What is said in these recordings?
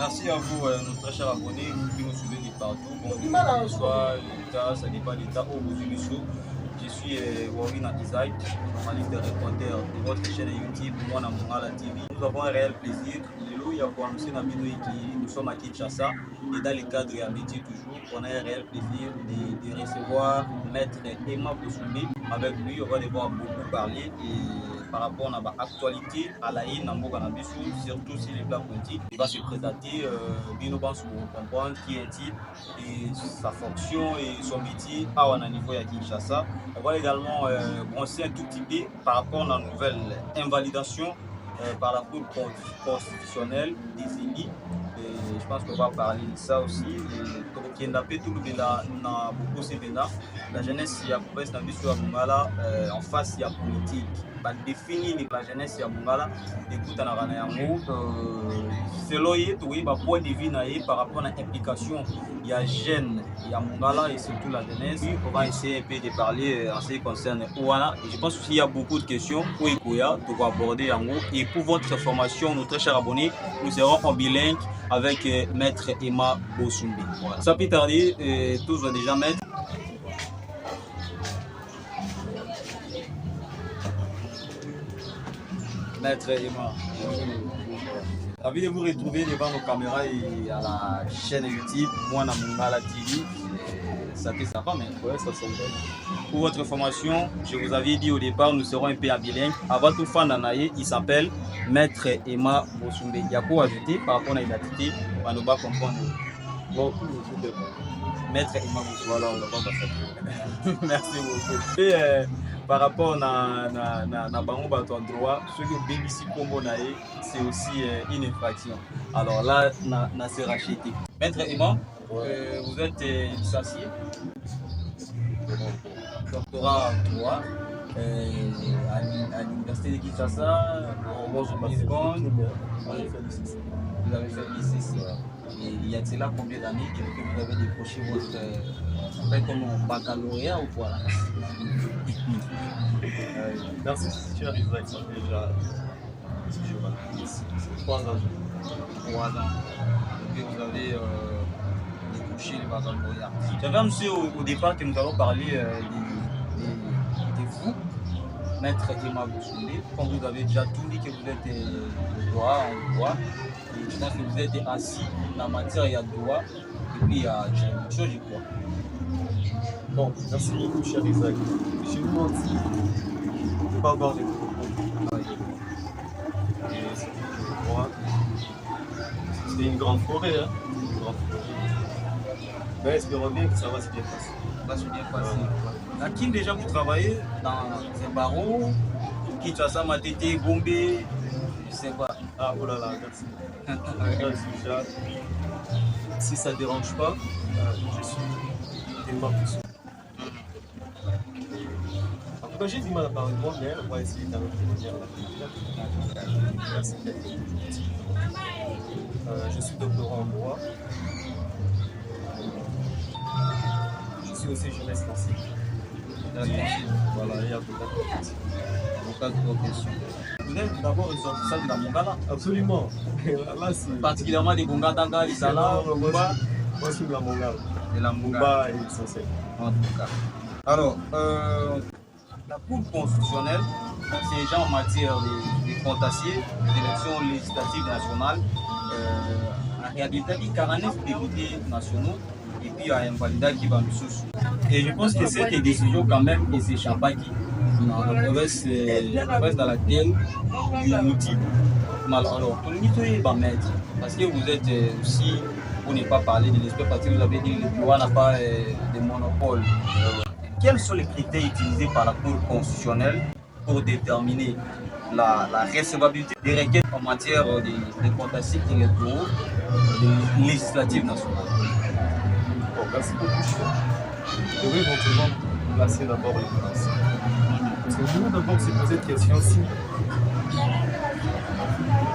Merci à vous, nos très chers abonnés qui nous suivez de partout. Bon, soit l'État, ça dépend de l'État au bout du show. Je suis Warina Isaac, journaliste et reporter de votre chaîne YouTube, Mwana Mongala TV. Nous avons un réel plaisir. Il y a pour annoncer dans la vidéo qui nous sommes à Kinshasa et dans le cadre de la métier toujours, on a un réel plaisir de recevoir Maître Emma Bosumbi. Avec lui, on va devoir beaucoup parler et par rapport à l'actualité à la haine en Boganabissou, surtout sur les plans politiques. Il va se présenter, bien pour comprendre qui est-il et sa fonction et son métier à niveau à Kinshasa. On va également brosser un tout petit peu par rapport à la nouvelle invalidation par la Cour constitutionnelle des élus. Je pense qu'on va parler de ça aussi. La jeunesse il y a Mongala en face il y a politique. Définir la jeunesse il y a Mongala. Écoute, selon le point de vue par rapport à l'implication, il y a jeunes, il y a Mongala et surtout la jeunesse. On va essayer un peu de parler en ce qui concerne Ouana. Et je pense qu'il y a beaucoup de questions pour aborder en haut. Et pour votre information, nos très chers abonnés, nous serons en bilingue avec Maître Emma Bosumbi. Voilà. Sans plus tarder, tous vont déjà mettre. Maître Emma. Ravi de vous retrouver devant nos caméras et à la chaîne YouTube Mwana Mongala TV. Ça va, mais ouais, ça semble. Pour votre information, je vous avais dit au départ, nous serons un peu à bilingue. Avant tout, Fandanaye, il s'appelle Maître Emma Bosumbi. Il y a quoi ajouter par rapport à l'identité, on va pas comprendre. Bon, Maître Emma Bosumbi. Voilà, on va pas. Merci beaucoup. Et par rapport à ton droit, ce que BBC Combo c'est aussi une infraction. Alors là, on s'est racheté. Maître Emma, vous êtes licencié, doctorat en droit à l'université de Kinshasa, vous avez fait l'ICC. Il y a cela combien d'années que vous avez décroché votre comme baccalauréat ou quoi? Merci, tu arrives avec ça déjà. C'est 3 ans. 3 ans. Et vous avez décroché le baccalauréat. J'avais un monsieur au départ que nous avons parlé de vous, Maître Emma Bosumbi. Quand vous avez déjà tout dit que vous êtes droit en droit, et je pense que vous êtes assis dans la matière, il y a droit, et puis il y a une chose, je crois. Bon, merci beaucoup, cher Isaac. Chez nous, on dit, on ne peut pas avoir des propos. C'était une grande forêt, hein. Une grande forêt. Mais espérons bien que ça va se bien passer. Ça va se bien passer. À qui déjà vous travaillez dans ces barreaux, Kinshasa, Matete, Gombe, je sais pas. Ah, oh là là, merci. Merci, Jacques. Si ça ne dérange pas, je suis Emma Bosumbi. En tout cas, j'ai du mal à parler de moi, mais on va essayer d'un autre manière. Merci. Je suis doctorant en droit. Je suis aussi juriste lancé. Voilà, il y a beaucoup de questions. Vous êtes d'abord ressortissant de la Mongala? Absolument. Là, particulièrement des Bongatanga, les Salas, moi, je suis de la Mongala. De la Mongala et essentiel. En tout cas. Alors, la Cour constitutionnelle, c'est déjà en matière de contentieux, d'élections législatives nationales, en réalité, il y a 49 députés nationaux et puis il y a un validat qui va nous soucier. Et je pense que cette décision, quand même, et c'est Chapaki, dans la province dans laquelle il nous dit mal. Alors, pour nous, va mettre, parce que vous êtes aussi, pour ne pas parler de l'espèce, parce que vous avez dit que le droit n'a pas de monopole. Quels sont les critères utilisés par la Cour constitutionnelle pour déterminer la recevabilité des requêtes en matière de contentieux électoraux législatives nationales? Bon, merci beaucoup. Je vais éventuellement placer d'abord les principes. Parce que je veux d'abord se poser cette question si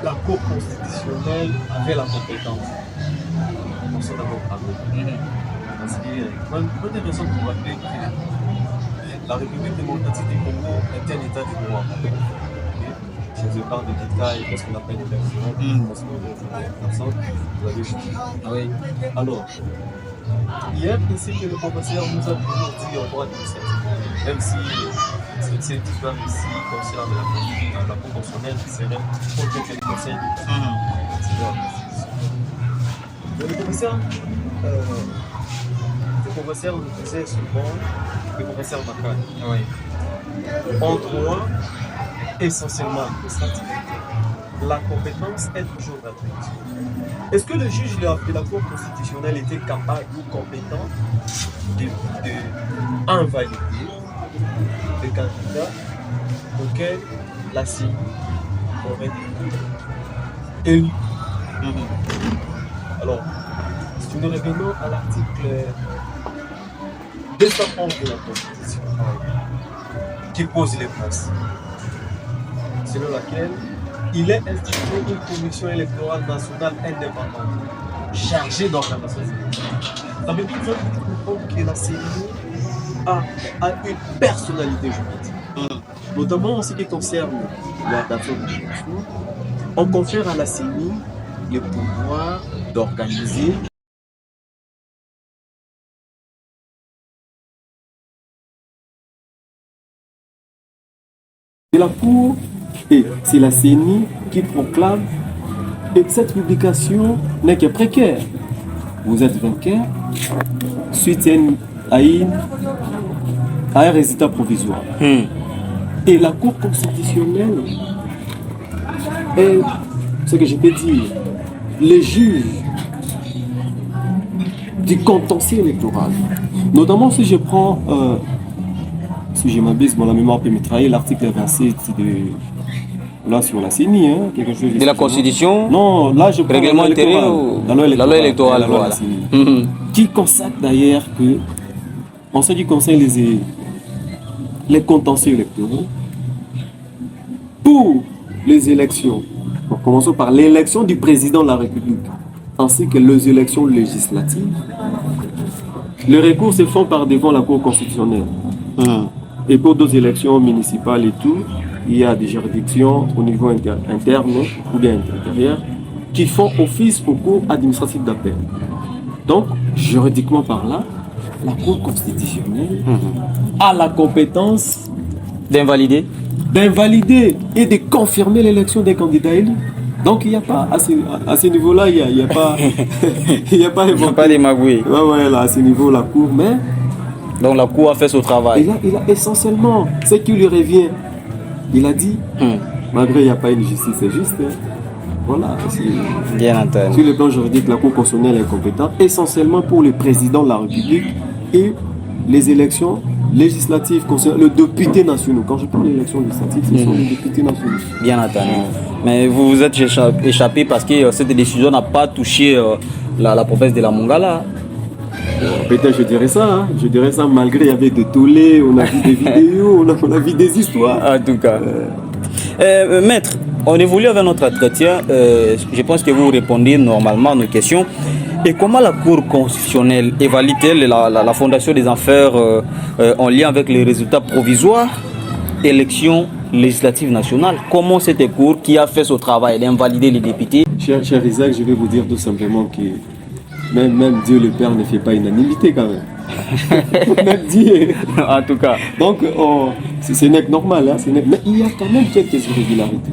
la Cour constitutionnelle avait la compétence. On s'en d'abord parler. Moi, une intéressant pour rappeler que la République démocratique du Congo est un état du droit. Chez eux. parle de détails, parce qu'on n'a pas une version, parce qu'on vous avez choisi. Oui. Alors, il y a un principe que le professeur nous a toujours dit en droit administratif, même si cette histoire ici concerne la Cour constitutionnelle qui serait autre que le Conseil d'État. Le professeur nous disait souvent, le professeur Makane, en droit, essentiellement administratif, la compétence est toujours gratuite. Est-ce que le juge de la Cour constitutionnelle était capable ou compétent d'invalider le candidat auquel la CENI aurait été élu? Alors, si nous revenons à l'article 211 de la Constitution, qui pose les bases, selon laquelle il est institué une commission électorale nationale indépendante chargée d'organisation. Ça veut dire que la CENI a une personnalité juridique. Notamment en ce qui concerne la date de l'élection, on confère à la CENI le pouvoir d'organiser la Cour, et c'est la CENI qui proclame, et cette publication n'est que précaire. Vous êtes vainqueur suite à un résultat provisoire. Et la Cour constitutionnelle est, ce que je peux dire, les juges du contentieux électoral. Notamment si je prends, si je m'abuse, la mémoire peut me trahir, l'article 27 là sur la CENI, quelque chose de la Constitution. Non, là je prends règlement intérieur ou la loi électorale, voilà. Qui consacre d'ailleurs que, en ce qui concerne les contentieux électoraux, pour les élections, commençons par l'élection du président de la République, ainsi que les élections législatives, les recours se font par devant la Cour constitutionnelle. Et pour d'autres élections municipales et tout, il y a des juridictions au niveau interne ou bien intérieur qui font office au cours administratif d'appel. Donc, juridiquement par là, la Cour constitutionnelle a la compétence d'invalider et de confirmer l'élection des candidats élus. Donc il n'y a pas, à ce niveau-là, il n'y a pas il n'y a pas de magouilles. Ouais, là, à ce niveau, la Cour, mais... Donc la Cour a fait son travail. Il a essentiellement ce qui lui revient. Il a dit, malgré il n'y a pas une justice juste, voilà. Bien entendu. Sur le plan juridique, la Cour constitutionnelle est compétente essentiellement pour le président de la République et les élections législatives concernant le député national. Quand je parle d'élections législatives, ce sont les députés nationaux. Bien entendu. Mais vous vous êtes échappé parce que cette décision n'a pas touché la province de la Mongala. Peut-être je dirais ça, malgré il y avait des tollés, on a vu des vidéos, on a vu des histoires. En tout cas. Maître, on évolue avec notre entretien. Je pense que vous répondez normalement à nos questions. Et comment la Cour constitutionnelle évalue-t-elle la fondation des affaires en lien avec les résultats provisoires élections législatives nationales? Comment cette Cour qui a fait son travail d'invalider les députés? Cher Isaac, je vais vous dire tout simplement que même Dieu le Père ne fait pas unanimité quand même. Même Dieu. En tout cas. Donc, ce n'est que normal. Mais il y a quand même quelques irrégularités.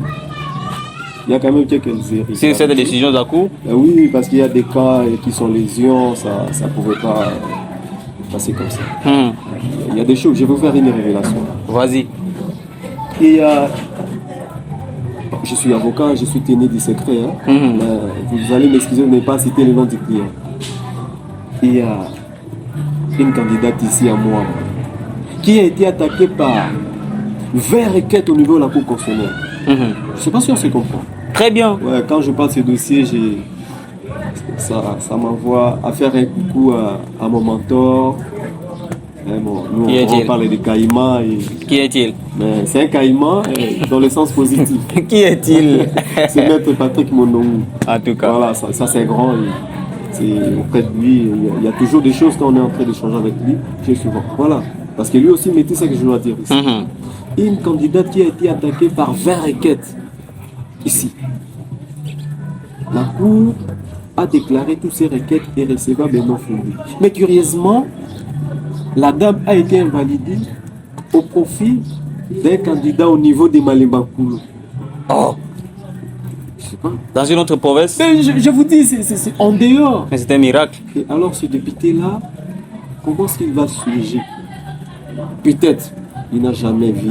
C'est cette décision de la Cour? Oui, parce qu'il y a des cas qui sont lésions, ça ne pouvait pas passer comme ça. Il y a des choses, je vais vous faire une révélation. Vas-y. Et je suis avocat, je suis tenu du secret. Vous allez m'excuser de ne pas citer le nom du client. Il y a une candidate ici à moi qui a été attaquée par 20 requêtes au niveau de la Cour constitutionnelle. Je ne sais pas si on se comprend. Très bien. Ouais, quand je parle de ce dossier, ça m'envoie à faire un coucou à mon mentor. Nous, on parle de caïman. Qui est-il? C'est un caïman dans le sens positif. Qui est-il? C'est Maître Patrick Monongou. En tout cas. Voilà, ça c'est grand. Auprès de lui, il y a toujours des choses quand on est en train d'échanger avec lui. Souvent. Voilà. Parce que lui aussi maîtrise ce que je dois dire ici. Une candidate qui a été attaquée par 20 requêtes ici. La Cour a déclaré toutes ces requêtes irrécevables et non fondées. Mais curieusement, la dame a été invalidée au profit d'un candidat au niveau des Malemba-Koulou. Oh. Je sais pas. Dans une autre province? Mais je vous dis, c'est en dehors. Mais c'est un miracle. Et alors ce député-là, comment est-ce qu'il va se léger? Peut-être, il n'a jamais vu.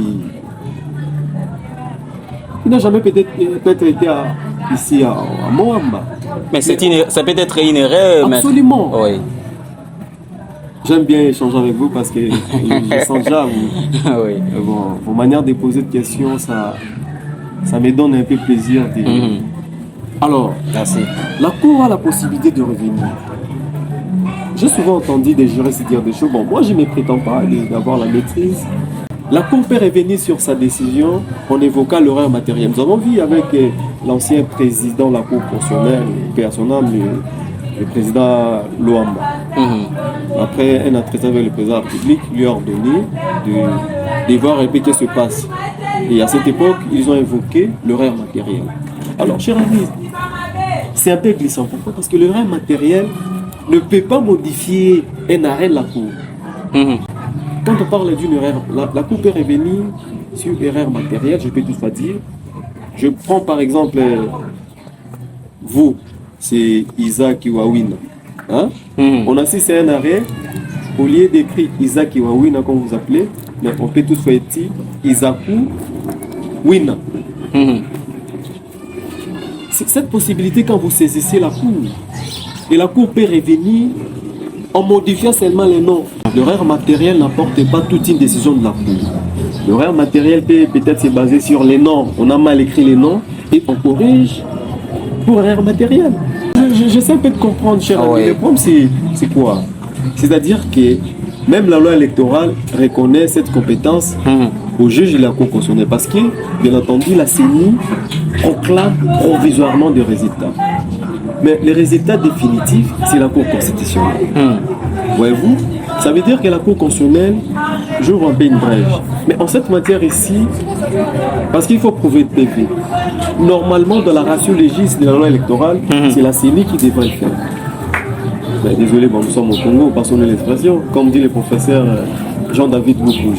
Il n'a jamais peut-être été ici à Moamba. Mais ça peut être une erreur. Absolument. Mais... Oui. J'aime bien échanger avec vous parce que je sens déjà oui. Vos manières de poser de questions, ça me donne un peu plaisir. Alors, merci. La Cour a la possibilité de revenir. J'ai souvent entendu des juristes dire des choses. Bon, moi, je ne me prétends pas d'avoir la maîtrise. La Cour peut revenir sur sa décision en évoquant l'erreur matérielle. Nous avons vu avec l'ancien président de la Cour constitutionnelle, paix à son âme, le président Luamba. Après un entretien avec le président de la République, lui a ordonné de voir un peu ce qui se passe. Et à cette époque, ils ont évoqué l'erreur matérielle. Alors, chers amis, c'est un peu glissant. Pourquoi? Parce que l'erreur matérielle ne peut pas modifier un arrêt de la Cour. Quand on parle d'une erreur, la Cour peut revenir sur erreur matérielle, je peux toutefois dire. Je prends par exemple, vous, c'est Isaac Iwawina. Hein? On assiste à un arrêt, au lieu d'écrire Isaac Iwawina, comme vous appelez, mais on peut toutefois dire Isaku Wina. C'est cette possibilité quand vous saisissez la Cour. Et la Cour peut revenir en modifiant seulement les noms. L'erreur matérielle n'apporte pas toute une décision de la Cour. L'erreur matérielle peut peut-être se baser sur les noms. On a mal écrit les noms et on corrige pour erreur matérielle. J'essaie un peu de comprendre, cher ami. Le problème, c'est quoi? C'est-à-dire que même la loi électorale reconnaît cette compétence au juge de la Cour constitutionnelle parce que, bien entendu, la CENI proclame provisoirement des résultats. Mais les résultats définitifs, c'est la Cour constitutionnelle. Voyez-vous? Ça veut dire que la Cour constitutionnelle j'ouvre un peu une brèche. Mais en cette matière ici, parce qu'il faut prouver de PV, normalement dans la ratio légiste de la loi électorale, c'est la CENI qui devrait le faire. Mais désolé, nous sommes au Congo, passons l'expression, comme dit le professeur Jean-David Boukouj,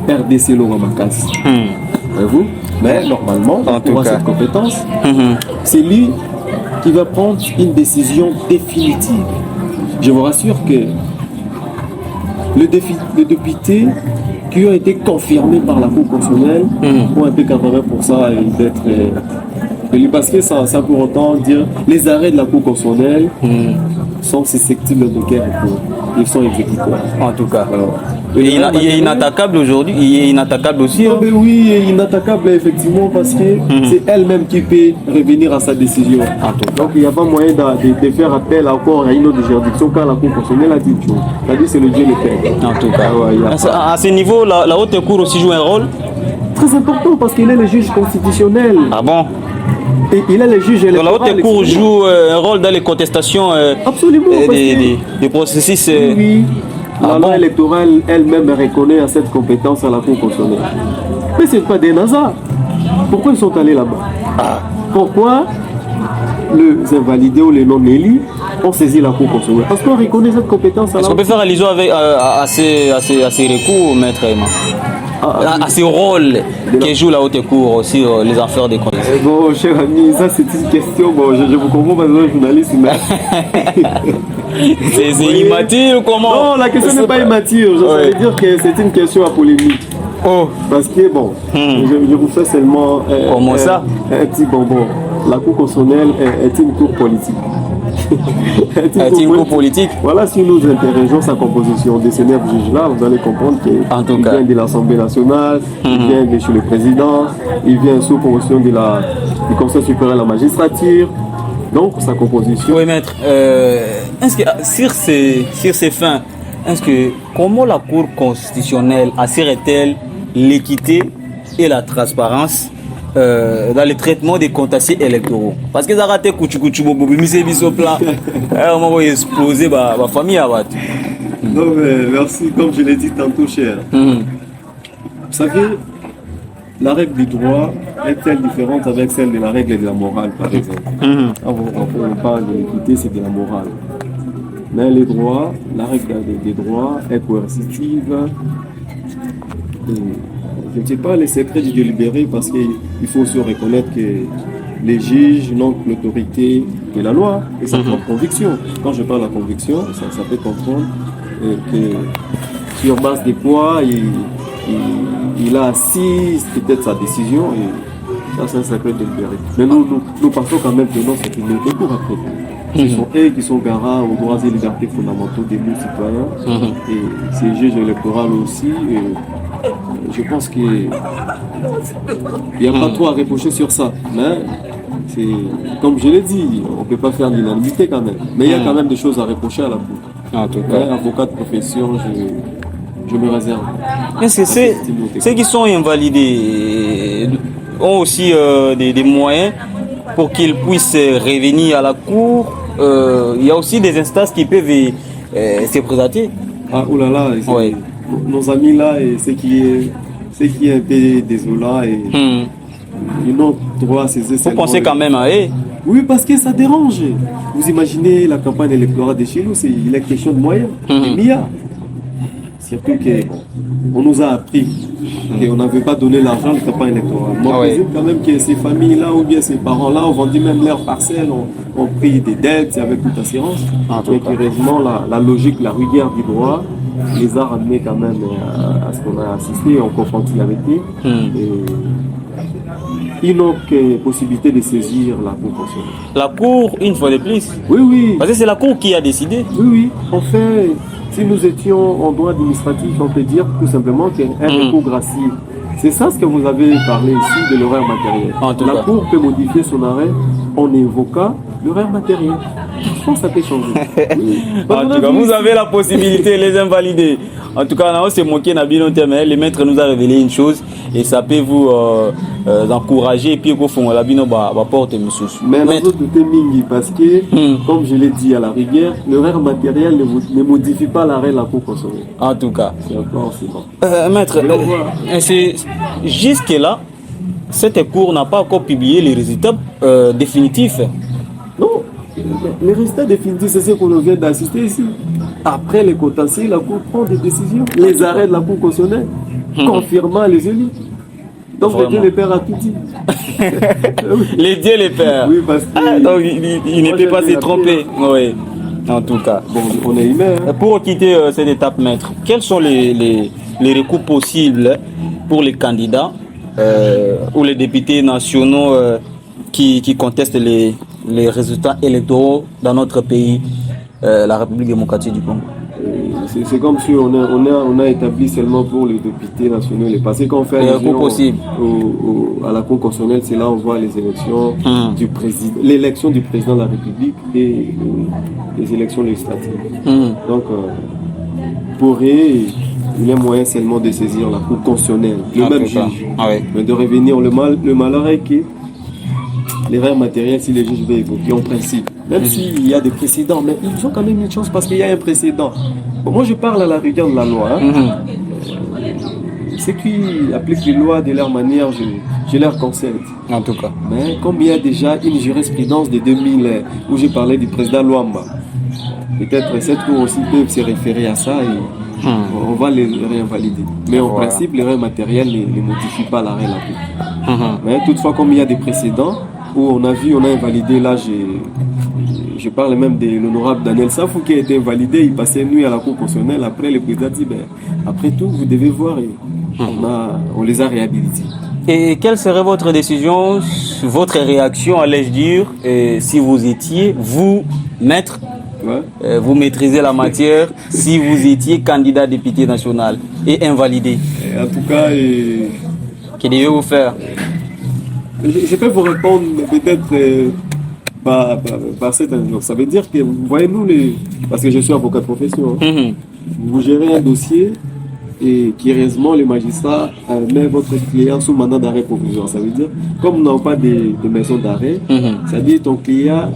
RDC Loramakas. Voyez-vous? Mais normalement, pour cette compétence, c'est lui qui va prendre une décision définitive. Je vous rassure que les députés qui ont été confirmés par la Cour constitutionnelle ont un peu 80% d'être élus. Parce que ça pour autant dire les arrêts de la Cour constitutionnelle sont susceptibles de quel recours. Ils sont exécutoires. En tout cas. Alors, il est inattaquable aujourd'hui, il est inattaquable aussi. Non, mais oui, il est inattaquable effectivement parce que c'est elle-même qui peut revenir à sa décision. Donc il n'y a pas moyen de faire appel encore à une autre juridiction quand la Cour constitutionnelle a dit une chose. C'est-à-dire c'est le Dieu le Père. En tout cas. À ce niveau, la haute cour aussi joue un rôle très important parce qu'il est le juge constitutionnel. Ah bon? Et il est le juge électoral. La haute cour joue un rôle dans les contestations des processus. Oui. La loi électorale elle-même reconnaît à cette compétence à la Cour constitutionnelle. Mais ce n'est pas des hasards. Pourquoi ils sont allés là-bas? Pourquoi les invalidés ou les non-élus ont saisi la Cour constitutionnelle? Parce qu'on reconnaît cette compétence à la Cour. Est-ce qu'on peut faire allusion à ces recours, maître Emma? À ce rôle que joue la haute cour aussi, les affaires des comptes. Bon, cher ami, ça c'est une question. Bon, je vous comprends pas, je suis journaliste, mais. c'est immature ou comment? Non, la question n'est pas immature. Ça veut dire que c'est une question à polémique. Parce que, bon, je vous fais seulement un petit bonbon. La Cour constitutionnelle est une cour politique. Est-il une cour politique? Voilà, si nous interrogeons sa composition de ces 9 juges-là, vous allez comprendre qu'il vient de l'Assemblée nationale, il vient de chez le président, il vient sous promotion du Conseil supérieur de la magistrature. Donc, sa composition. Oui, maître. Est-ce que sur ces fins, comment la Cour constitutionnelle assure-t-elle l'équité et la transparence dans le traitement des contentieux électoraux? Parce que ça a raté Kouchou Bobo, mais c'est au plan. On va exploser ma famille à battre. Non, mais merci, comme je l'ai dit tantôt, cher. Vous savez, la règle du droit est-elle différente avec celle de la règle de la morale, par exemple? Quand on parle de l'équité, c'est de la morale. Mais les droits, la règle des droits est coercitive. Et je ne sais pas les secrets du délibéré parce qu'il faut aussi reconnaître que les juges n'ont que l'autorité de la loi et sa propre conviction. Quand je parle de la conviction, ça peut comprendre que sur base des poids, il a assis peut-être sa décision et ça c'est un secret délibéré. Mais nous partons quand même de ce qui nous découvre après. Ce sont eux qui sont garants aux droits et libertés fondamentaux des nous citoyens et ces juges électoraux aussi. Je pense qu'il n'y a pas trop à reprocher sur ça. Mais c'est, comme je l'ai dit, on ne peut pas faire l'unanimité quand même. Mais il y a quand même des choses à reprocher à la Cour. En tout cas. Avocat de profession, je me réserve. Est-ce que ceux qui sont invalidés ont aussi des moyens pour qu'ils puissent revenir à la Cour? Il y a aussi des instances qui peuvent se présenter. Ah, oh là là, ouais. Nos amis là, et ce qui est un peu désolant, et ils n'ont droit à ces essais. Vous pensez quand même à eux? Oui, parce que ça dérange. Vous imaginez la campagne électorale de chez nous, il est question de moyens, des milliards. Surtout qu'on nous a appris qu'on n'avait pas donné l'argent de la campagne électorale. Moi, je présume quand même que ces familles-là ou bien ces parents-là ont vendu même leurs parcelles, ont pris des dettes avec toute assurance. Donc, heureusement, la logique, la rigueur du droit les a ramenés quand même à ce qu'on a assisté, on confronté avec eux. Ils n'ont que possibilité de saisir la Cour constitutionnelle. La Cour, une fois de plus? Oui, oui. Parce que c'est la Cour qui a décidé. Oui, oui. En fait, si nous étions en droit administratif, on peut dire tout simplement qu'un recours gracieux. C'est ça ce que vous avez parlé ici de l'horaire matériel. La Cour peut modifier son arrêt en évoquant l'horaire matériel. Je pense que ça peut changer. En tout cas, vous avez la possibilité de les invalider. En tout cas, on s'est moqué mais le maître nous a révélé une chose et ça peut vous encourager et puis au fond la bino va porter monsieur. Mais nous autres mingi parce que comme je l'ai dit à la rigueur, l'horaire matériel ne modifie pas l'arrêt de la Cour constitutionnelle. En tout cas, c'est bon. Maître, jusque là, cette Cour n'a pas encore publié les résultats définitifs. Non, les résultats définitifs, c'est ce qu'on vient d'assister ici. Après les contentieux, la Cour prend des décisions. Les arrêts de la Cour constitutionnelle confirmant les élus. Donc les dieux les pères a tout dit. Les dieux les pères. Oui, parce que donc il ne peut pas se tromper. Oui. En tout cas. Bon, on est humain. Pour quitter cette étape, maître, quels sont les recours possibles pour les candidats ou les députés nationaux qui contestent les résultats électoraux dans notre pays, la République démocratique du Congo? C'est comme si on a établi seulement pour les députés nationaux les passés. Quand on fait à la Cour constitutionnelle, c'est là où on voit les élections du président, l'élection du président de la République et les élections législatives. Donc, pour eux, il est moyen seulement de saisir la Cour constitutionnelle, le même juge. Mais de revenir, le malheur est que l'erreur matérielle, si les juges veulent évoquer en principe, même s'il y a des précédents, mais ils ont quand même une chance parce qu'il y a un précédent. Bon, moi, je parle à la rigueur de la loi. Ceux qui appliquent les lois de leur manière, je leur concède. En tout cas. Mais comme il y a déjà une jurisprudence de 2000 où je parlais du président Luamba, peut-être cette cour aussi peut se référer à ça et on va les réinvalider. Mais en principe, l'erreur matérielle ne modifie pas l'arrêt de la Cour. Mais toutefois, comme il y a des précédents, où on a invalidé, là je parle même de l'honorable Daniel Safou qui a été invalidé, il passait nuit à la Cour constitutionnelle, après le président dit après tout vous devez voir et on les a réhabilités. Et quelle serait votre décision, votre réaction, allais-je dire, si vous étiez, vous, maître, vous maîtrisez la matière, si vous étiez candidat député national et invalidé? En tout cas, que devez-vous faire? Je peux vous répondre peut-être par cette annonce. Ça veut dire que, vous voyez, parce que je suis avocat de profession, vous gérez un dossier et curieusement, le magistrat met votre client sous mandat d'arrêt provisoire. Ça veut dire, comme nous n'avons pas de maison d'arrêt, ça veut dire ton client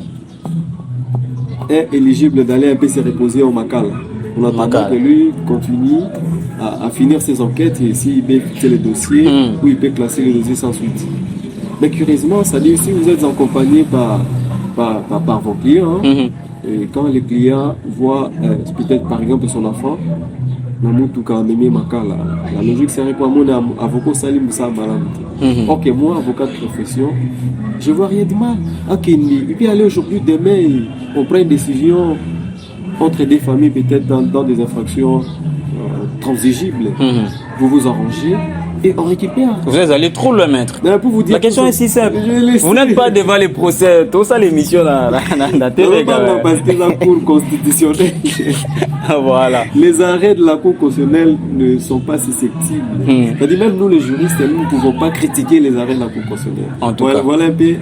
est éligible d'aller un peu se reposer au Makala. On attend que lui continue à finir ses enquêtes et s'il peut fixer les dossiers ou il peut classer les dossiers sans suite. Mais curieusement, ça dit si vous êtes accompagné par vos clients, et quand les clients voient peut-être par exemple son enfant, la logique serait quoi? Mon avocat Salim Moussa Malam. Ok, moi, avocat de profession, je vois rien de mal. Ok, il peut aller aujourd'hui, demain, on prend une décision entre des familles, peut-être dans des infractions transigibles. Vous vous arrangez et on récupère. Vous êtes allé trop loin, maître. Pour vous dire la question est si simple. Vous n'êtes pas devant les procès, tout ça, l'émission dans la télé. Non, parce que la Cour constitutionnelle, voilà. Les arrêts de la Cour constitutionnelle ne sont pas susceptibles. C'est-à-dire, même nous, les juristes, nous ne pouvons pas critiquer les arrêts de la Cour constitutionnelle. En tout cas. Voilà un peu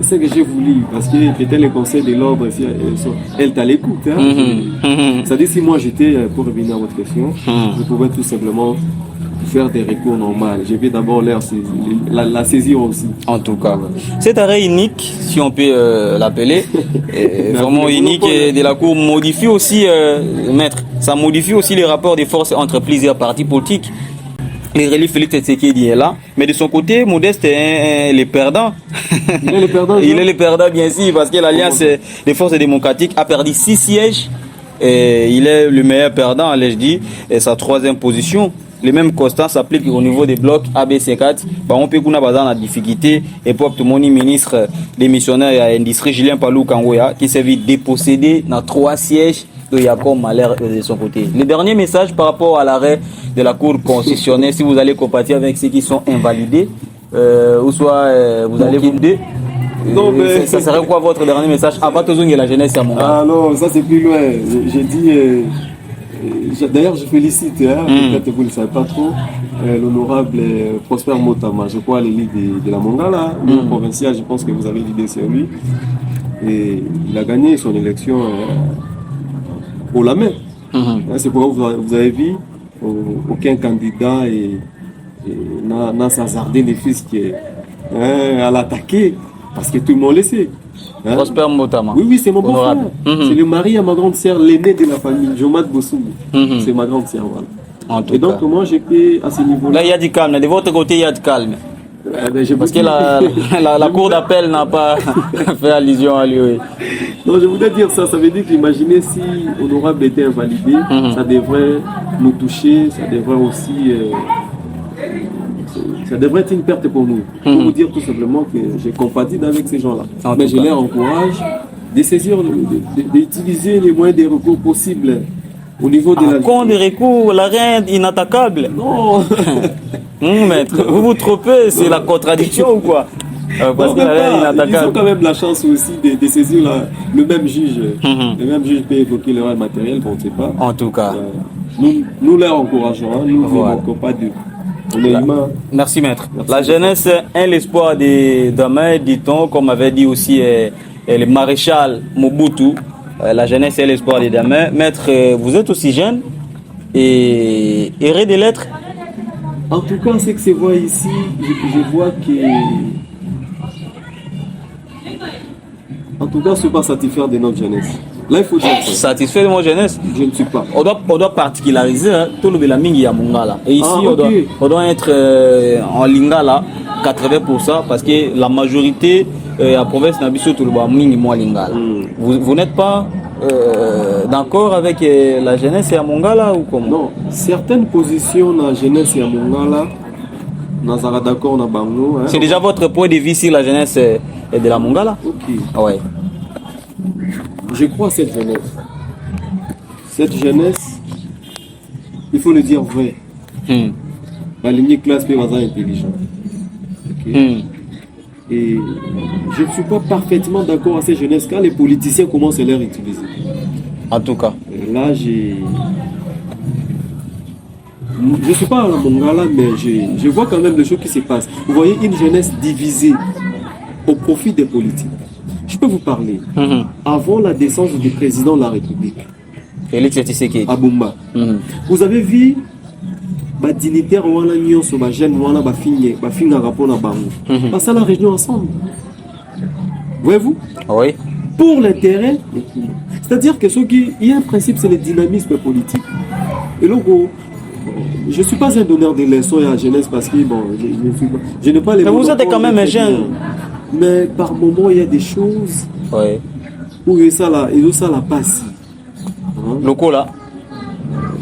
ce que j'ai voulu, parce que peut-être le conseil de l'ordre, elle t'a l'écoute. C'est-à-dire, si moi j'étais, pour revenir à votre question, je pouvais tout simplement faire des recours normaux. Je vais d'abord la saisir aussi. En tout cas, cet arrêt unique, si on peut l'appeler, vraiment unique de la Cour, modifie aussi, maître, ça modifie aussi les rapports de force entre plusieurs partis politiques. Le relief Félix Tshisekedi est là, mais de son côté, Modeste est le perdant. Il est le perdant. Il est le perdant, bien sûr, parce que l'Alliance des forces démocratiques a perdu 6 sièges. Et il est le meilleur perdant, allais-je dire, et sa 3e position. Les mêmes constats s'appliquent au niveau des blocs ABC4. On peut qu'on a besoin de difficulté. Et pour tout le monde, ministre des missionnaires et industrie, Julien Palou Kangoya, qui s'est vu déposséder dans 3 sièges de Yacob Malher de son côté. Le dernier message par rapport à l'arrêt de la Cour constitutionnelle, si vous allez compatir avec ceux qui sont invalidés, ou soit vous allez vous dire. Non, mais ça serait quoi votre dernier message à Batozung et la jeunesse à mon gars? Ah non, ça c'est plus loin. J'ai dit. D'ailleurs, je félicite, peut-être vous ne le savez pas trop, l'honorable Prosper Motama, je crois l'élite de la Mongala, le provincial, je pense que vous avez l'idée sur lui. Et il a gagné son élection au la main. C'est pourquoi vous avez vu aucun candidat n'a s'hasardé les fils à l'attaquer, parce que tout le monde le sait. Prosper Motama. Oui, c'est mon beau-frère. C'est le mari à ma grande sœur, l'aîné de la famille, Jomat Bossou. C'est ma grande sœur, voilà. Et donc, moi, j'étais à ce niveau-là. Là, il y a du calme. De votre côté, il y a du calme. Parce que la cour d'appel n'a pas fait allusion à lui. Non, je voulais dire ça. Ça veut dire qu'imaginez si Honorable était invalidé, ça devrait nous toucher, ça devrait aussi... ça devrait être une perte pour nous. Pour vous dire tout simplement que j'ai compatis avec ces gens-là. Mais je les encourage de saisir, d'utiliser les moyens de recours possibles au niveau de la... Quand des recours, l'arrêt inattaquable. Non. Maître, vous vous trompez, c'est la contradiction ou quoi? Parce que ils ont quand même la chance aussi de saisir le même juge. Le même juge peut évoquer l'erreur matérielle, on ne sait pas. En tout cas. Nous les encourageons, nous ne manquons pas de... Merci maître. Merci. La jeunesse est l'espoir de demain, dit-on, comme avait dit aussi le maréchal Mobutu. La jeunesse est l'espoir de demain. Maître, vous êtes aussi jeune et heureux de l'être. En tout cas, ce que je vois ici, je vois que... En tout cas, je ne suis pas satisfait de notre jeunesse. Là, il faut dire ça. Satisfait de mon jeunesse? Je ne suis pas. On doit particulariser tout le Belaming à Mongala. Et ici, on doit être en Lingala 80% parce que la majorité à la province Nabiso tout le Belaming moi Lingala. Vous n'êtes pas d'accord avec la jeunesse à Mongala ou comment? Non, certaines positions dans la jeunesse à Mongala, nous sommes d'accord dans Bango. C'est déjà votre point de vue sur la jeunesse de la Mongala? Ok. Ouais. Je crois à cette jeunesse. Cette jeunesse, il faut le dire vrai. La lignée classe peut être intelligente. Okay. Et je ne suis pas parfaitement d'accord avec cette jeunesse quand les politiciens commencent à les utiliser. En tout cas. Et là, je ne suis pas à la Mongala, mais je vois quand même les choses qui se passent. Vous voyez une jeunesse divisée au profit des politiques. Je peux vous parler. Avant la descente du président de la République, Félix Tshisekedi, à Bumba, vous avez vu les dignitaires les jeunes qui ont passé la réunion ensemble. Voyez-vous? Oui. Pour l'intérêt, C'est-à-dire que il y a un principe, c'est le dynamisme politique. Et donc, je ne suis pas un donneur de leçons à la jeunesse parce que bon, je n'ai pas les. Mais vous êtes quand même un jeune. Mais par moment, il y a des choses où ça la passe. Loco là.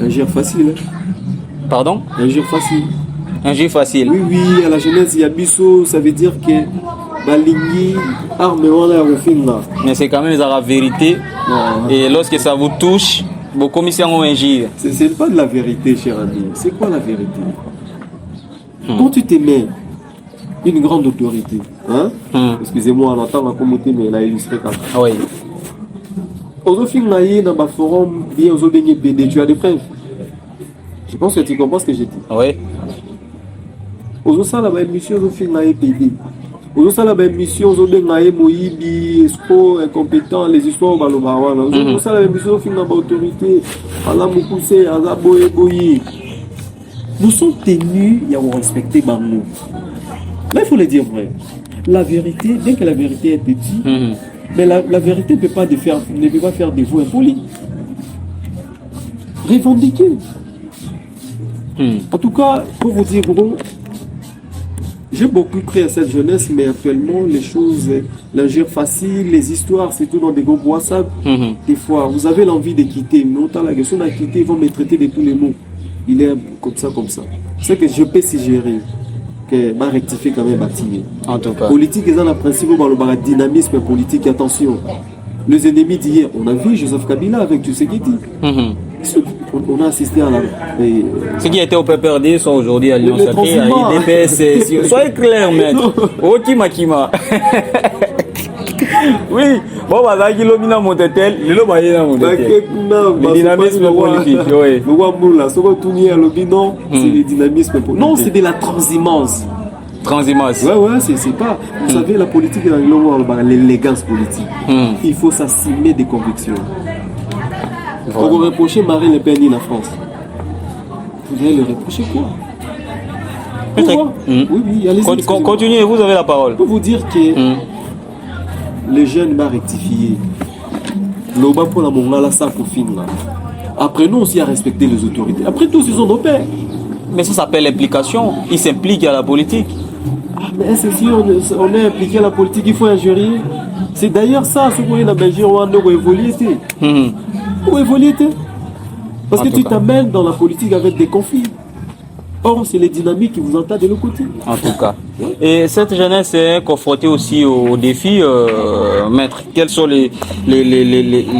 Un gire facile. Pardon? Un gire facile. Un gire facile. Oui, oui, à la jeunesse, il y a bisso, ça veut dire que Balingui, arme, on a refait là. Mais c'est quand même la vérité. Non. Et lorsque ça vous touche, vos commissaires ont un gire. C'est pas de la vérité, cher ami. C'est quoi la vérité? Quand tu te mets une grande autorité, hein? Excusez-moi, on entend la communauté, mais elle a illustré comme ça. Oui. Aux films, dans un forum, bien aux autres PD, tu as des preuves. Je pense que tu comprends ce que j'ai dit. Oui. Aux autres, là, émission, aux films, PD. Aux autres, là, émission, aux autres, Moïbi, Esco, incompétent, les histoires au Balobawana. Aux autres, là, émission, aux films, dans l'autorité, Allah Moukousse, Allah Boye Boye. Nous sommes tenus à respecter Bangou. Là, il faut le dire vrai. La vérité, bien que la vérité est petite, mais la vérité ne peut pas faire des voix impolis. Revendiquer. En tout cas, pour vous dire, gros, j'ai beaucoup cru à cette jeunesse, mais actuellement, les choses, l'injure facile, les histoires, c'est tout dans des groupes WhatsApp. Des fois, vous avez l'envie de quitter, mais autant la question de quitter, ils vont me traiter de tous les mots. Il est comme ça, comme ça. C'est que je peux s'y gérer. Que m'a rectifié quand même bâti. En tout cas. Politique, ils ont un principe dans le dynamisme politique. Attention, les ennemis d'hier, on a vu Joseph Kabila avec Tshisekedi. On a assisté à la. Ceux qui étaient au PPRD sont aujourd'hui à Lyon Sacré, à IDPS. Soyez clair, maître. Oh, Kima. Oui, bon, bah, qui l'a mis dans mon hôtel, il l'a mis dans mon hôtel. Le dynamisme politique, oui. C'est le dynamisme politique. Non, c'est de la transhumance. Transhumance. Ouais, c'est pas. Vous savez, la politique, l'élégance politique. Il faut s'assumer des convictions. Quand vous reprochez Marine Le Pen en France, vous allez le reprocher quoi? Pourquoi? Oui, allez-y. Continuez, vous avez la parole. Je peux vous dire que les jeunes m'ont rectifié. L'Oba pour la Mongala, ça pour finir. Apprenons aussi à respecter les autorités. Après tout, ils sont nos pères. Mais ça s'appelle l'implication. Ils s'impliquent à la politique. Ah, mais c'est si on est impliqué à la politique, il faut injurier. C'est d'ailleurs ça, ce qu'on est dans la Belgique, on doit évoluer. Où évoluer? Parce que tu t'amènes dans la politique avec des conflits. Or, c'est les dynamiques qui vous entendent de l'autre côté. En tout cas. Et cette jeunesse est confrontée aussi aux défis, maître. Quels sont les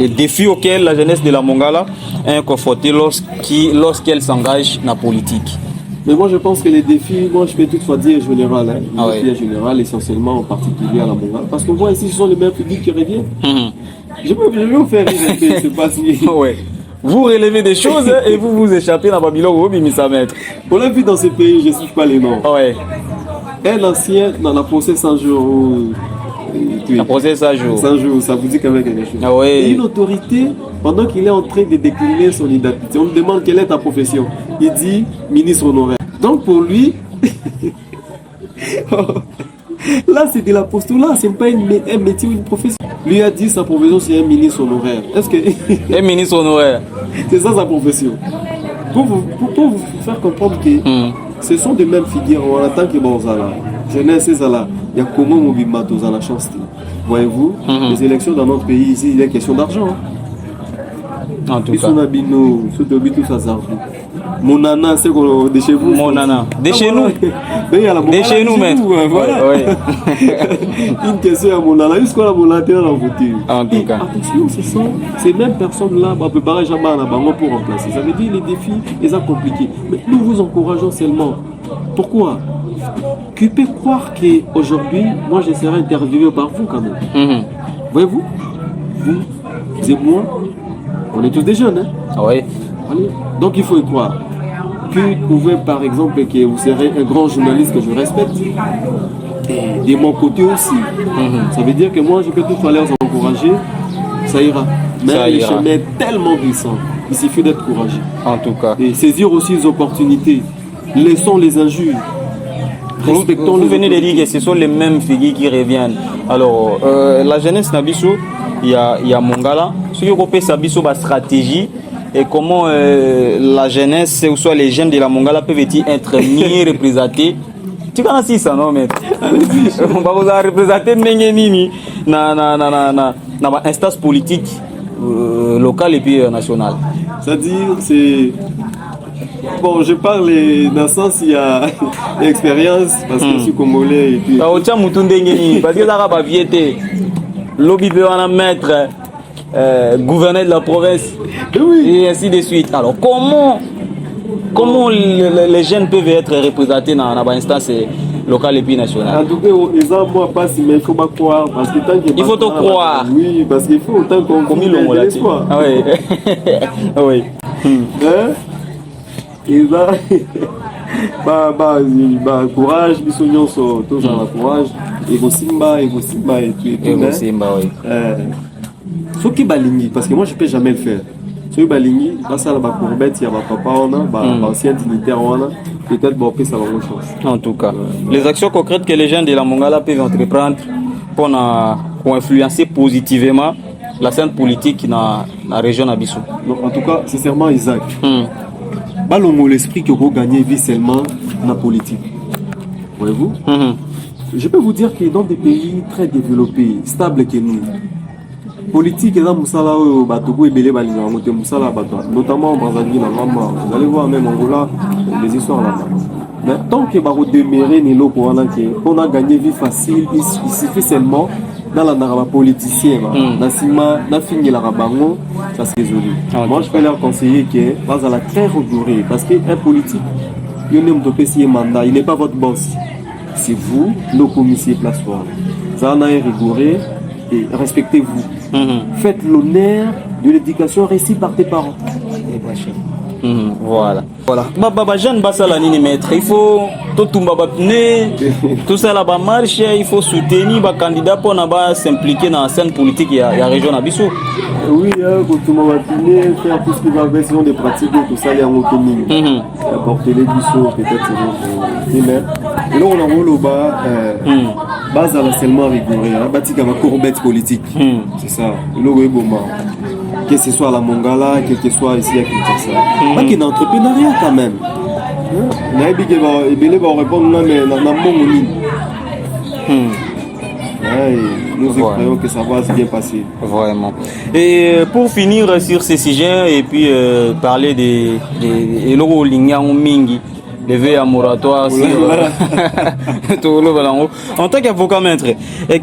défis auxquels la jeunesse de la Mongala est confrontée lorsqu'elle s'engage dans la politique? Mais moi, je pense que les défis, moi, je vais toutefois dire général. Les défis général, essentiellement, en particulier à la Mongala. Parce qu'on voit ici, ce sont les mêmes publics qui reviennent. Je vais vous faire rire un peu, c'est pas si... Vous relevez des choses et vous échappez dans Babylone au Bimisa maître. On l'a vu dans ces pays, je ne sais pas les noms. Un ancien dans la procès 100 jours. La procès 100 jours. 100 jours, ça vous dit quand même quelque chose. Et une autorité, pendant qu'il est en train de décliner son identité, on lui demande quelle est ta profession. Il dit ministre honoraire. Donc pour lui, là c'est de l'apostolat, c'est pas un métier ou une profession. Lui a dit sa profession c'est un ministre honoraire. Est-ce que un ministre honoraire? C'est ça sa profession. Pour vous faire comprendre que ce sont des mêmes figures. On attend que Bonzala, jeunesse c'est ça là. Il y a comment Mobimato dans la chance. Voyez-vous, les élections dans notre pays ici, il y a question d'argent. En tout cas. Mon nana, c'est de chez vous. Mon nana. De chez nous. De chez nous, maître. Voilà. Une question à mon nana. Jusqu'à la mon nana dans la voiture. En tout cas. Attention, ce sont ces mêmes personnes-là on peut pas jamais à bango pour remplacer. Ça veut dire les défis, les a compliqués. Mais nous vous encourageons seulement. Pourquoi? Tu peux croire qu'aujourd'hui, moi je serai interviewé par vous quand même. Voyez-vous? Vous et moi, on est tous des jeunes. Oui. Donc il faut y croire. Que vous pouvez par exemple que vous serez un grand journaliste que je respecte. Et de mon côté aussi. Ça veut dire que moi je peux toutefois les encourager. Ça ira. Mais le chemin est tellement glissant. Il suffit d'être courageux. En tout cas. Et saisir aussi les opportunités. Laissons les injures. Respectons vous les venez de autorités. dire que ce sont les mêmes figures qui reviennent. Alors, la jeunesse Nabiso, il y a Mongala. Ce qui est Sabiso, la stratégie et comment la jeunesse, ou soit les jeunes de la Mongala peuvent être mieux représentés. Tu connais ça, non, mais on va vous représenter Nini dans l'instance politique locale et puis nationale. C'est-à-dire, c'est... Bon, je parle dans le sens il y a expérience parce que je suis congolais et puis... Parce que ça va viéter. Lobby peut en mettre gouverneur de la province et ainsi de suite. Alors, comment les jeunes peuvent être représentés dans l'instance locale et puis nationale? En tout cas, ils ont moi pas si mais il faut pas croire parce que tant que il faut te croire. Oui, parce qu'il faut autant qu'on mis le mot là. Ah oui. Ah oui. Hein? Ils ont bah courage, ils sont tous dans le courage. Ego Simba et tout Ego Simba oui. Faut qu'il balingi parce que moi je peux jamais le faire. Ceux qui balingi, là ça la courbette, il y a papa on a, ancien dignitaire on a, peut-être bon ça va bonne chance. En tout cas, les actions concrètes que les gens de la Mongala peuvent entreprendre pour influencer positivement la scène politique dans la région d'Abissou. En tout cas, sincèrement Isaac. Balongo l'esprit que vous gagnez vie seulement dans la politique. Voyez-vous? Je peux vous dire que dans des pays très développés, stables que nous, politique et dans Moussala, Batogo et Belé Balinga, Moussala, notamment en Brazzaville, vous allez voir même en Angola, les histoires là-bas. Mais tant que Baro demeurer Nilo qu'on a gagné vie facile, il suffit seulement dans la naraba politicien, dans fini la rabango, ça se résout. Moi je peux leur conseiller que pas à la très rigoureux parce qu'un politique, il n'est pas mandat, il n'est pas votre boss. C'est vous, nos commissaires plateforme. Ça en a un rigoureux et respectez-vous. Faites l'honneur de l'éducation réussie par tes parents. Voilà. Baba jeune basala nini maître, il faut tout ça là bas marche, il faut soutenir les candidats pour s'impliquer dans la scène politique de la région d'Abissou. Oui, tout le monde va faire tout ce qui va avec sinon des pratiques tout ça il y a un autonomie. Apporter les bisous peut-être et là on a le bas base à la seulement rigoureux, bâti comme courbette politique. C'est ça. Le bon que ce soit à la Mongala, quel que soit ici à Kinshasa. Pas qu'il y a un entrepreneuriat quand même. Il va répondre non mais dans nous espérons que ça va se bien passer. Vraiment. Et pour finir sur ces sujets et puis parler des logos Lingang Mingi, lever un moratoire sur en tant qu'avocat maître,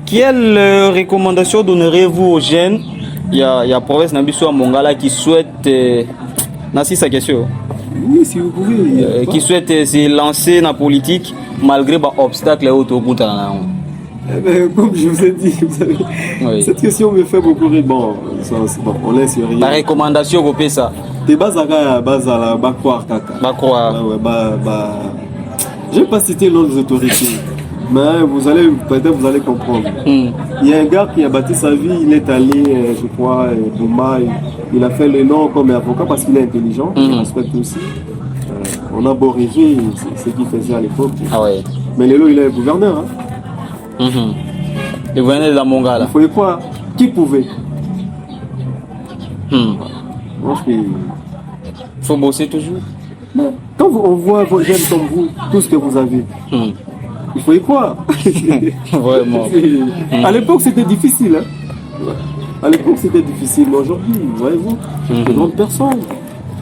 quelle recommandation donnerez-vous aux jeunes? Il y a province Nabiso à Mongala qui souhaite Nassi sa question. Oui, si vous pouvez. Qui souhaite se lancer dans la politique malgré les obstacles autour de la comme je vous ai dit, vous savez, cette question me fait beaucoup rire. Bon, on laisse rien. La recommandation, vous faites ça. T'es bas à la Bakouar Kaka. Bakouar. Je ne vais pas citer le nom des autorités. Mais peut-être vous allez comprendre. Il y a un gars qui a bâti sa vie, il est allé, je crois, Bouma, il a fait le nom comme avocat parce qu'il est intelligent, il respecte aussi. On a beau rêver, c'est ce qu'il faisait à l'époque. Ah ouais. Mais Lélo, il est gouverneur. Le gouverneur de la Mongala. Il faut quoi? Qui pouvait? Moi, il faut bosser toujours. Quand on voit vos jeunes comme vous, tout ce que vous avez, il faut y croire. Vraiment. À l'époque, c'était difficile. À l'époque, c'était difficile. Mais aujourd'hui, voyez-vous, de grandes personnes.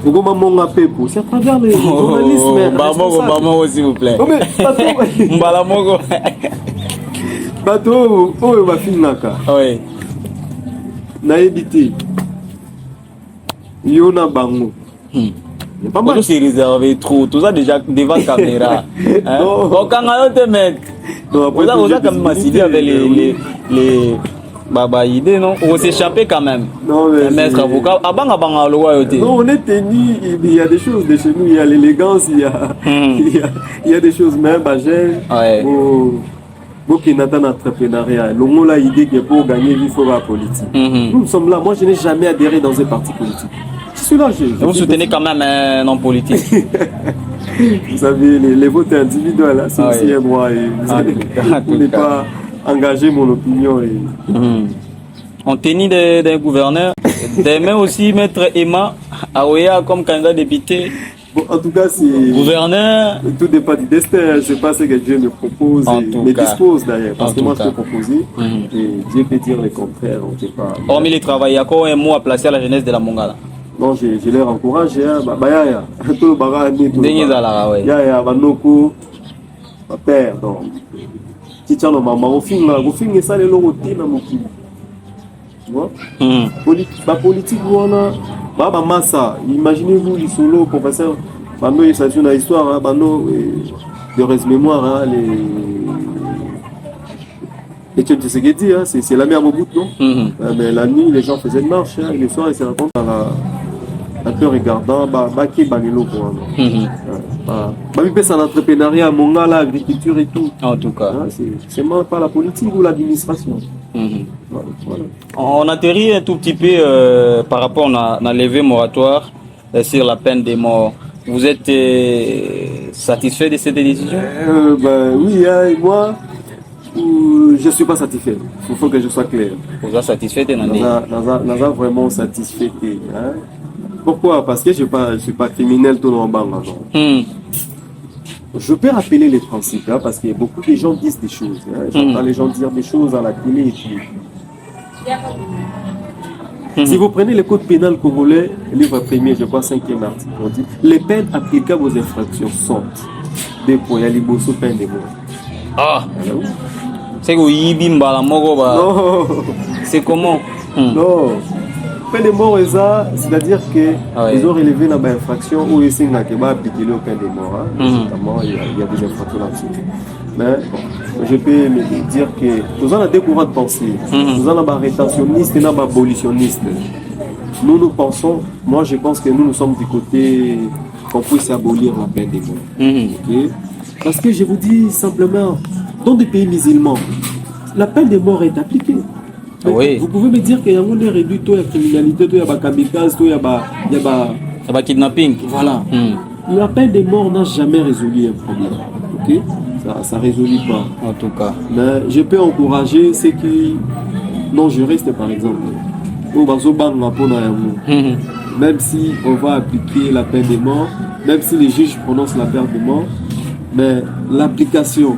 C'est à travers les journalistes. Maman, s'il vous plaît. Bateau, oh, ma fille naka. Oui. Naïbité. Yona bango. Pas mal. C'est réservé trop. Tout ça déjà devant la caméra. Quand on te met. Vous avez quand même assis avec les baba idées, non? On s'échapper quand même. Non, mais. Maître avocat. Non, on est tenu. Il y a des choses de chez nous. Il y a l'élégance. Il y a des choses même à gérer. Ouais. Qui n'attend entrepreneuriat. L'on a l'idée que pour gagner, il faut la politique. Nous sommes là. Moi, je n'ai jamais adhéré dans un parti politique. Je suis là. Vous soutenez quand même un homme politique. Vous savez, les votes individuels, hein, c'est aussi un droit. Et vous n'êtes pas engagé mon opinion. On tenait des gouverneurs, des mains aussi, Maître Emma Aouya comme candidat député. Bon, en tout cas, c'est. Gouverneur. Tout dépend du destin. Je ne sais pas ce que Dieu me propose et me dispose d'ailleurs. Parce que moi, je peux proposer et Dieu peut dire le contraire. On ne sait pas. Hormis les travailleurs, il y a encore un mot à placer à la jeunesse de la Mongala. Non, je leur encourage. Tout le bagage, tout le Yaya, Banoko, ma père. Donc, si tu as le maman, au fin, ça, les logos, tu vois? La politique, voilà. Bah, massa, imaginez-vous les solos, professeur, Bano, il s'agit d'une histoire, Bano, de reste-mémoire, les tu sais ce qu'il dit, c'est la mer au bout, non? Mais la nuit, les gens faisaient une marche, et le soir, ils se racontent un peu regardant, qui banelo pour c'est l'entrepreneuriat, l'agriculture et tout. En tout cas. C'est même pas la politique ou l'administration. Voilà. On atterrit un tout petit peu par rapport à la levée moratoire sur la peine de mort. Vous êtes satisfait de cette décision? Oui, moi, je ne suis pas satisfait. Il faut que je sois clair. Vous êtes satisfait de l'année? Vraiment satisfait. Pourquoi? Parce que je ne suis pas criminel tout le monde. Je peux rappeler les principes, parce que beaucoup de gens disent des choses. J'entends les gens dire des choses à la télé. Et puis... Si vous prenez le code pénal congolais, livre premier, je crois 5e article, on dit les peines applicables aux infractions sont des points, il y a les bossos peines de mort. Ah, c'est c'est comment? Non. Peine de mort, c'est-à-dire qu'ils ont relevé dans l'infraction où ils sont appliqués aux peines de mort. Notamment, il y a des infractions là-dessus. Mais bon, je peux me dire que nous avons des courants de pensée. Nous avons des rétentionnistes et des abolitionnistes. Nous pensons, moi je pense que nous sommes du côté qu'on puisse abolir la peine de mort. Okay? Parce que je vous dis simplement, dans des pays musulmans, la peine de mort est appliquée. Oui. Vous pouvez me dire qu'il y a un réduit, il y a criminalité, il y a kamikaze, il y a kidnapping. Voilà. La peine de mort n'a jamais résolu un problème. Okay? Ça ne résout pas. En tout cas. Mais je peux encourager ceux qui non juristes, par exemple. Même si on va appliquer la peine de mort, même si les juges prononcent la peine de mort, mais l'application,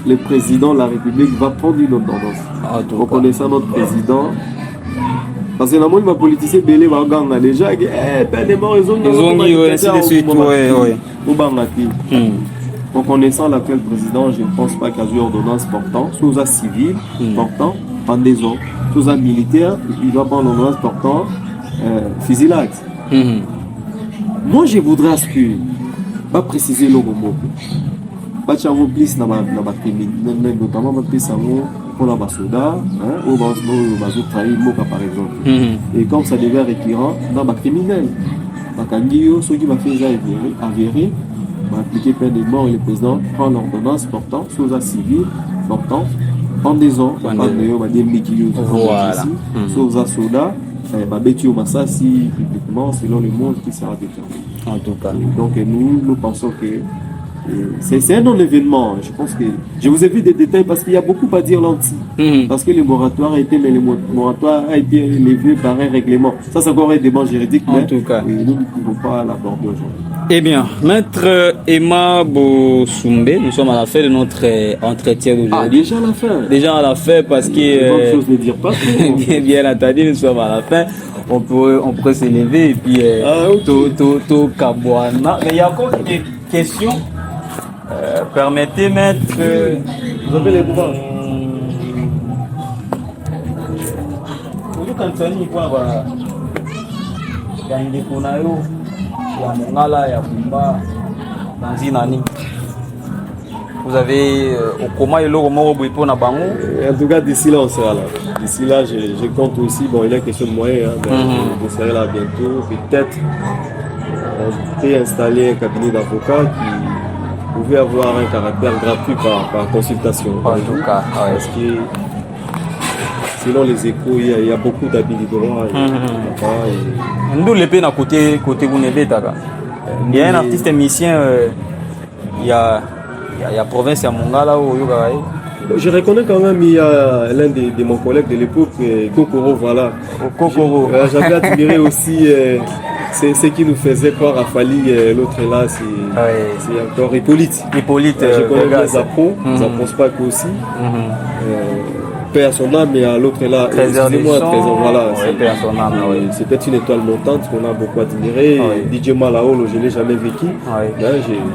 le président de la République va prendre une ordonnance. Reconnaissant notre président. Parce que normalement, les politiciens belé va gagner déjà. Peine de mort, ils ont ainsi de suite. Reconnaissant l'actuel président, je ne pense pas qu'il y a eu ordonnance portant, sous un civil portant pendaison, sous un militaire, il doit prendre l'ordonnance portant fusillade. Moi, je voudrais à ce que, pas préciser le mot, pas de plus dans ma criminalité, notamment plus pour la soda, ou dans le trahir par exemple. Et comme ça devient récurrent, dans ma criminelle, ceux qui m'a fait avérer, appliquer peine de mort et le président prend l'ordonnance portant sous un civil portant pendaison sous un soda publiquement selon le monde qui sera déterminé. En tout cas. Donc nous pensons que c'est un non-événement. Je pense que je vous ai vu des détails parce qu'il y a beaucoup à dire là-dessus. Parce que le moratoire a été élevé par un règlement. Ça c'est encore un débat juridique. En tout cas. Nous ne pouvons pas l'aborder aujourd'hui. Eh bien, Maître Emma Bosumbe, nous sommes à la fin de notre entretien d'aujourd'hui. Ah, déjà à la fin. Déjà à la fin parce que... Bonne chose ne dire pas trop. Bien entendu, nous sommes à la fin. On peut se lever et puis... tout Kabouana. Mais il y a encore des questions. Permettez, Maître... Vous avez les droits. Vous avez au comment et en tout cas d'ici là on sera là. D'ici là je compte aussi, bon il y a question de moyens, je serai là bientôt. Peut-être on peut installer un cabinet d'avocats qui pouvait avoir un caractère gratuit par consultation. En tout cas, parce que selon les échos, il y a beaucoup d'habits de droit. Nous les peines à côté vous n'avez pas. Il y a un artiste musicien, il y a province à Mongala ou Yogaï. Je reconnais quand même, il y a l'un de mon collègue de l'époque, Kokoro, voilà. Kokoro. J'avais admiré aussi ce qui nous faisait croire à Fali, l'autre là, c'est encore Hippolyte. Hippolyte, je connais bien Zappo, Zappo Spack aussi. Paix à son âme, et à l'autre là, excusez-moi, Trésor, voilà. Paix à son âme, oui. C'est peut-être une étoile montante qu'on a beaucoup admiré. DJ Malaolo, je ne l'ai jamais vécu.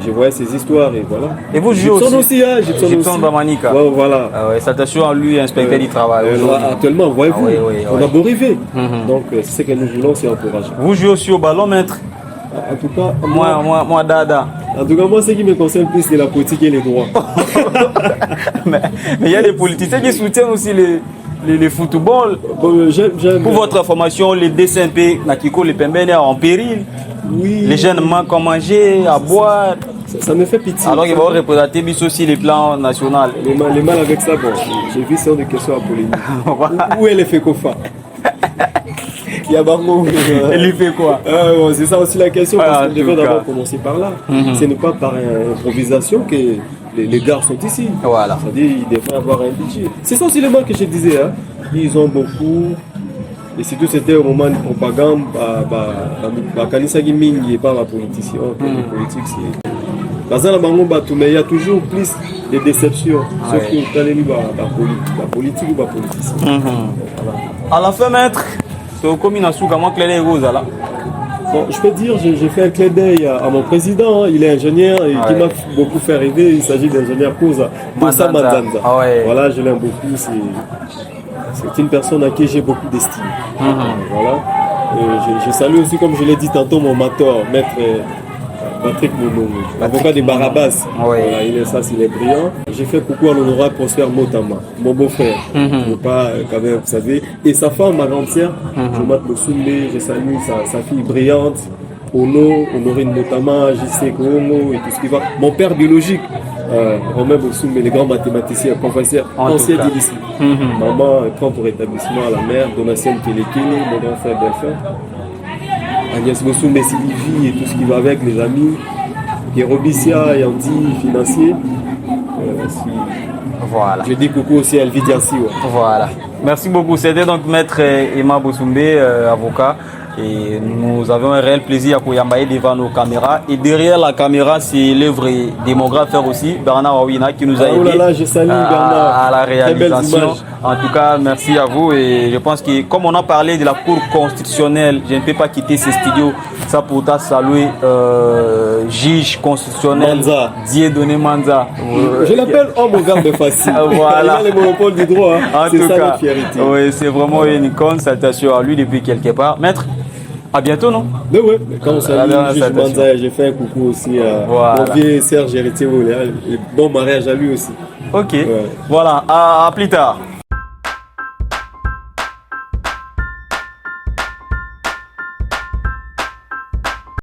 Je voyais ses histoires et voilà. Et vous jouez aussi, Gibson Bamanika. Voilà. Salutations à lui, inspecteur du travail. Actuellement, voyez-vous, on a beau rêver. Donc, c'est ce que nous voulons, c'est encourager. Vous jouez aussi au ballon, maître? En tout cas, moi, Dada. En tout cas, moi, ce qui me concerne plus, c'est la politique et les droits. mais il y a des politiciens qui soutiennent aussi les football. Pour votre information, les DCMP, Nakiko, les Pembene en péril. Oui. Les jeunes manquent à manger, à boire. Ça me fait pitié. Alors qu'ils vont représenter aussi les plans nationaux. Les mal avec ça, bon, j'ai vu ça des questions à polémique. Où est le FECOFA? Elle lui fait quoi? C'est ça aussi la question, parce qu'on devait d'abord commencer par là. Ce n'est pas par improvisation que les gars sont ici. Voilà. C'est-à-dire qu'ils devraient avoir un budget. C'est ça aussi le mal que je disais. Hein. Ils ont beaucoup. Et surtout, c'était au moment de propagande. Kanisagi Mingi et pas la politicien. Les politiques, c'est. Mais il y a toujours plus de déceptions. Sauf que vous allez la politique ou la politicien. À la fin, maître. Bon, je peux dire, j'ai fait un clin d'œil à mon président, il est ingénieur et qui m'a beaucoup fait rêver. Il s'agit d'ingénieur Koza Manzanza. Voilà, je l'aime beaucoup. C'est une personne à qui j'ai beaucoup d'estime. Voilà. Je salue aussi, comme je l'ai dit tantôt, mon mentor, maître Patrick Moulou, avocat de Barabas. Voilà, il est brillant. J'ai fait coucou à l'honorable Prosper Motama, mon beau-frère. Pas, quand même, vous savez. Et sa femme, ma grande-sœur, Jomat Bosoumbe, je salue sa fille brillante, Honorine Motama, JC Kohomo et tout ce qui va. Mon père biologique, Romain Bosoumbe, les grands mathématiciens, professeur ancien d'Illici. Maman, prend pour établissement à la mère, Donatien Kelekele, mon grand frère Delphin. Agnès Bosoumbe, Sylvie et tout ce qui va avec, les amis. Kérobicia et Andy, financier. Voilà. Je dis coucou aussi à Elvi Diassi. Voilà. Merci beaucoup. C'était donc maître Emma Bosoumbe, avocat. Et nous avons un réel plaisir à Kouyambaye devant nos caméras. Et derrière la caméra, c'est l'œuvre démographe aussi, Bernard Awina, qui nous a aidé à la réalisation. En tout cas, merci à vous. Et je pense que comme on a parlé de la Cour constitutionnelle, je ne peux pas quitter ce studio sans pourtant saluer juge constitutionnel Dieudonné Manza. Je l'appelle homme au garde facile. Voilà. Il a le monopole du droit. Hein. C'est ça notre fierté. Oui, c'est vraiment une icône. Salutation à lui depuis quelque part. Maître, à bientôt, non? Oui, quand on salue juge Manza, j'ai fait un coucou aussi à mon vieux Serge Héritier. Bon mariage à lui aussi. Ok, voilà, à plus tard.